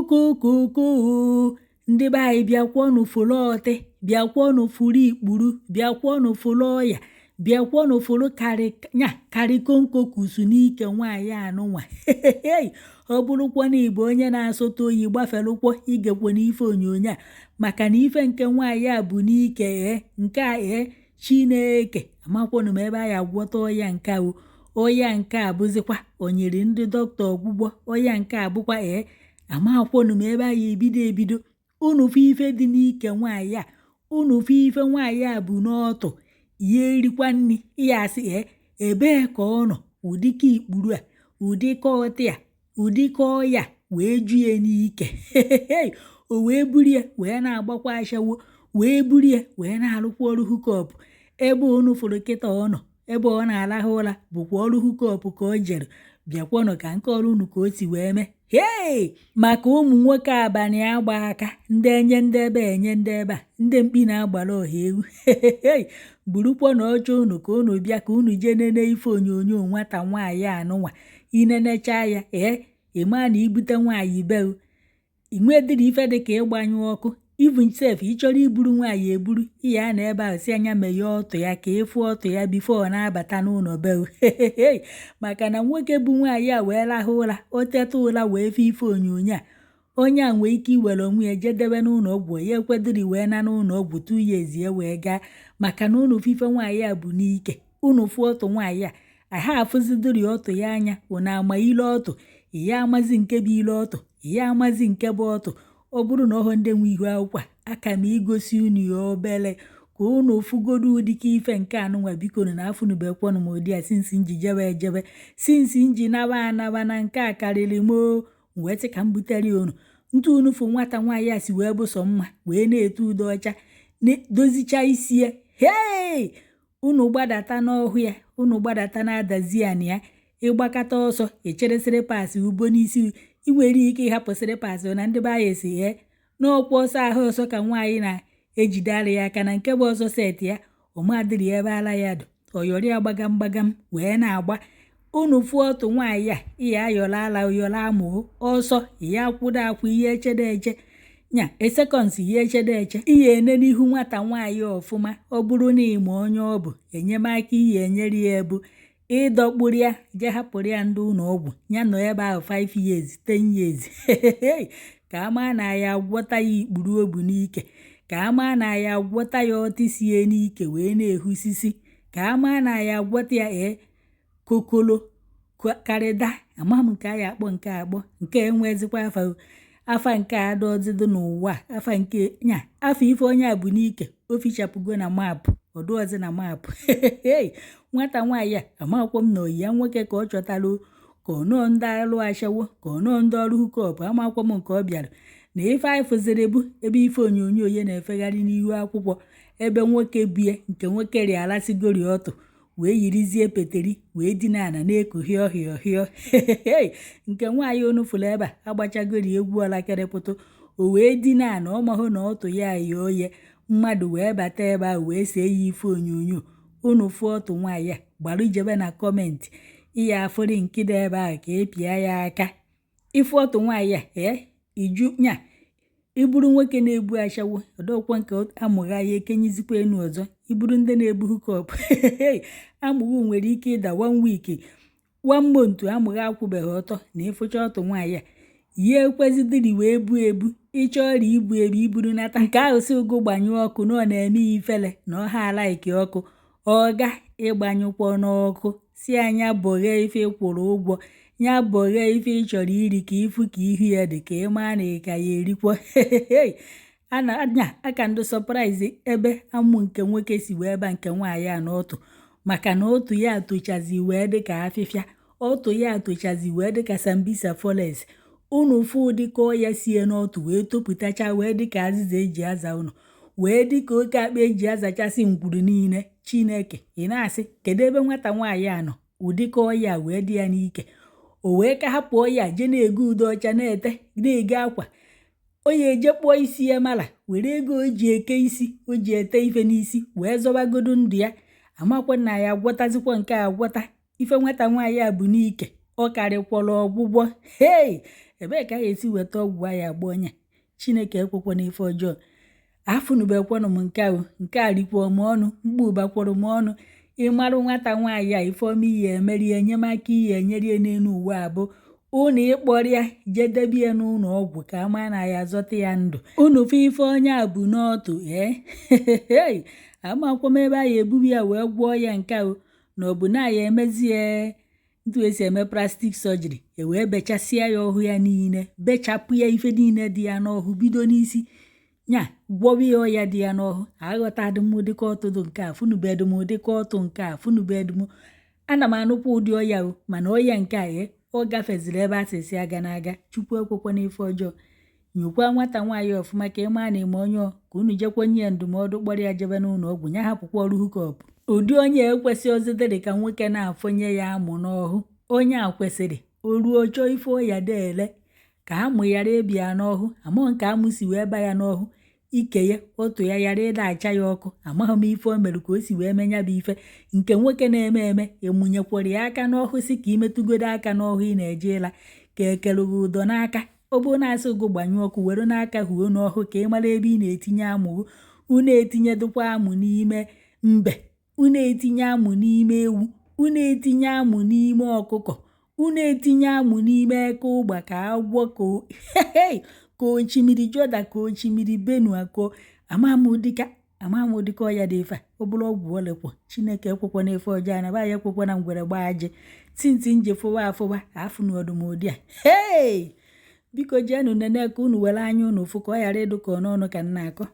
kokokoko ndị be anyị bịakwọnụ folo ọtị, bịakwọnụ furu ikpuru, bịakwọnụ folo ọya, bịakwọnụ folo karịkonkokusu n'ike nwaanyị anụnwa. Ọ bụrụkwa na Igbo onye na-asụta oyi gbafelụkwọ igekwe n'ife onyonyo a, maka na ife nke nwaanyị a bụ n'ike nke a Chineke amakwanụ m ebe anyị agwọta ọya nke a. Ọya nke a bụzikwa onyere ndị dọkịta ọgwụgwọ. Ọya nke a bụkwa amakwanụ m ebe anyị ebido unu fụ ife dị n'ike nwaanyị a, unu fụ ife nwaanyị a bụ n'ọtụ ya erikwa nri ya asị ebee ka ọ nọ, ụdịka ikpuru a, ụdịka ọtị a, ụdịka ọya wee ju ya n'ike. O wee buru ya wee na-agbakwa ashawo, wee buru ya wee na-alụkwa ọrụ hukọp. Ebe unu fụrụ kịta ọ nọ, ebe ọ na-alahụ ụra bụkwa ọrụ hukọp ka ọ jere. Bịakwanụ ka nke ọrụ unu ka o si wee mee. Maka ụmụ nwoke abalị agba aka, ndị enye ndị ebe enye ndị ebe a, ndị mkpi na-agbara ọha ewu. Burukwa na ọchọ unu ka unu bịa ka unu jee nene ife onyonyo nwata nwaanyị anụnwa. Inenecha ya ịma na ibute nwaanyị beu inwedịrị ife dị ka ịgbanyụ ọkụ. Even sef ịchọrọ iburu nwaanyị eburu, iya na ebe ahụ si anya meghe ọtụ ya ka ịfụ ọtụ ya bifo ọ na-abata n'ụlọ beu. Maka na nwoke bụ nwaanyị a wee lahụ ụra, o teta ụra wee fe ife onyonyo a, onye a nwee ike iwere onwe ya jedebe n'ụlọ ọgwụ, ya ekwedịrị wee na n'ụlọ ọgwụ 2 years ya wee gaa. Maka na unu fife nwaanyị a bụ n'ike, unu fụ ọtụ nwaanyị a aha afụzidịrị ọtụ ya anya, unu ama ile ọtụ, iya amazi nke bụ ile ọtụ, iya amazi nke bụ ọtụ. Ọ bụrụ na ọhụ ndị nwe ihu akwụkwọ aka m igosi unu ya obele ka unu fụgodo ụdịka ife nke anụnwa. Biko na afụnubekwanụ m ụdị a sinsi nji jebe ejebe, sinsi nji naba anaba na nke a karịrị m wee sị ka m butere unu ntụ unu fụ nwata nwaanyị a si wee bụ sọ mma wee na-eto udo ọcha dozicha isi ya. Unu gbadata n'ọhụ ya, unu gbadata na-adazi anị ya, ịgbakọta ọsọ echeresịrị pasị ubo n'isi. I nwere ike ịhapụsịrị pasị na ndị be anyị esi n'ọkwa ọsọ ahụ ọsọ ka nwaanyị na-ejidere ya aka na nke bụ ọsọ seti ya ọmadịrị ebe ala ya dụ, ọyọrọ ya gbagam wee na-agba. Unu fụ ọtụ nwaanyị a iya ayọrọ ala oyọrọ amụ ọsọ iya akwụdo akwụ ihe echede eche nya esekọns ihe echede eche. Ihe ene n'ihu nwata nwaanyị ọfụma. Ọ bụrụ na ịma onye ọ bụ enyemaka ihe enyere ya ebu ịdọkpụrụ ya je hapụrụ ya ndị ụlọ ọgwụ, ya nọ ebe ahụ 5 years 10 years. Ka ama na ya agwọta ya ikpuru obu n'ike, ka ama na ya agwọta ya ọtị sie n'ike wee na-ehusisi, ka ama na ya agwọta ya kokolo karịda ama m nke a ya akpọ nke akpọ nke enwezikwa afa nke adọzido n'ụwa. Afa nke nya afọ ife onye a bụ n'ike o fichapụgo na maapụ, ọdụọzi na maapụ. Nwata nwaanyị a amakwọ m na oyi ya nwoke ka ọ chọtara, ka ọ nọọ ndị alụ ashawo, ka ọ nọọ ndị ọrụ hukọp. Amakwọ m nke ọ bịara na ife anyị fụziri bụ ebe ife onyonyo ya na-efegharị n'ihu akwụkwọ, ebe nwoke bie nke nwoke rịalasigori ọtụ wee yirizie peteri wee dina ana na-eku hịọ hịọ hịọ. Nke nwaanyị onufụlụ ebe a agbachagori egwu ọlakerepụtụ, o wee dina ana ọmahụ na ọtụ ya yie oye. Mmadụ wee bata ebe ahụ wee see ya ife onyonyo. Unu fụ ọtụ nwaanyị a gbara ijebe na kọmentị iya afọrị nkịda ebe ahụ ka epịa ya aka. Ife ọtụ nwaanyị a iju nya iburu nwoke na-ebu ashawo ọdọkwa nke amụgha ya ekenyezikwa enu ọzọ. Iburu ndị na-ebu hukọp amụgha nwere ike ịda 1 week 1 month amụgha akwụbeghị ọtọ. Na ịfụcha ọtụ nwaanyị a ya ekwezidịrị wee bu ebu, ịchọ ọrịa ibu ebu iburu nata. Nke ahụ si ụgụ gbanyụọ ọkụ na ọ na-eme ya ifele na ọha alaiki ọkụ, ọga ịgbanyụkwa n'ọkụ si anya bọghe ife ịkwụrụ ụgwọ, ya bọghe ife ị chọrọ iri ka ifu ka ihu ya dị ka ịma na ịka ya erikwa. Aka ndụ sọpraịzi ebe amụ nke nwoke si wee ba nke nwaanyị a n'ọtụ, maka na otu ya atochazi wee dị ka afịfịa, otu ya atochazi wee dị ka Sambisa Foles. Unu fụ dịka ọya sie n'ọtụ wee topụtacha wee dị ka azịza eji aza ụnọ, wee dị ka oke akpa eji azachasị ngwuru niile. Chineke ị na-asị kedu ebe nwata nwaanyị a nọ ụdịka ọya wee dị ya n'ike? O wee ka hapụ ọya je na-ego udo ọcha na-ete na-ege akwa, onye eje kpụọ isi ya mara were ego o ji eke isi o ji ete ife n'isi wee zọbagodo ndụ ya. Amakwa na ya agwọtazikwa nke agwọta. Ife nwata nwaanyị a bụ n'ike ọ karịkwọrọ ọgwụgwọ. ebee ka a ga-esi weta ọgwụ anyị agba onye Chineke ekwekwana ife ọjọọ. Afụnubekwanụ m nke ahụ nke a rikwuo m ọnụ mgbubakwara m ọnụ. Ịmarụ nwata nwaanyị a ifeọma iyi emeri enyemaka iyi enyerie n'elu uwe abụ unu ịkpọrịa jedebie n'ụlọ ọgwụ ka ama na ya azọta ya ndụ. Unu fụ ife onye a bụ n'ọtụ amakwa m ebe anyị ebubi ya wee gwọọ ya nke ahụ na ọ bụ na ya emezie ntụ esi eme plastik sọjiri wee bechasịa ya ọhụ ya niile bechapụ ya ife niile dị ya n'ọhụ bido n'isi nya gwọwa ya ọya dị ya n'ọhụ. Aghọtadị m ụdịka ọtụdụ nke a funubedum ụdịka ọtụ nke a funubedum. Ana m anụkwa ụdị ọya mana ọya nke a ọ gafeziri ebe a sịsị aga n'aga. Chukwu ekwekwa n'ife ọjọọ. Nyekwa nwata nwaanyị ọfụma ka ịma na ime onye ka unu jekwenye ya ndụmọdụ kpọrọ ya jebe n'ụlọ ọgwụ ya hapụkwa ọrụ hukọp. Ụdị onye ekwesị ozidịrị ka nwoke na-afọnye ya amụ n'ọhụ. Onye a kwesịrị o ruo chọọ ife ọya dele ka amụ yara ebi ya n'ọhụ amụọ nke amụ si wee ba ya n'ọhụ ike ya otu ya yara ịda acha ya ọkụ amaghị m ife o mere ka o si wee menya bụ ife nke nwoke na-eme eme emunyekwara ya aka n'ọhụ si ka imetụgodo aka n'ọhụ ị na-eje ịla ka ekereghị ụdọ n'aka. Ọ bụrụ na-asị gụ gbanyụ ọkụ were n'aka huo n'ọhụ ka ị mara ebe ị na-etinye amụ. Unu etinyedụkwa amụ n'ime mbe, unu etinye amụ n'ime ewu, unu etinye amụ n'ime ọkụkọ, unu etinye amụ n'ime eke ụgba ka agwọ ka ochimiri Joda ka ochimiri Benue ka amamụdịka ọya dị ife ọ bụrụ ọgwụ olekwa. Chineke ekwekwa n'efe ọjọọ na baya ekwekwa na ngwere gbaa ajị tinti nje fụwa afụwa afụnọdụmụdị a biko jeenụ nene ka unu were anya unu fụ ka ọ ghara ịdụ ka ọnụọnụ ka nna akọ.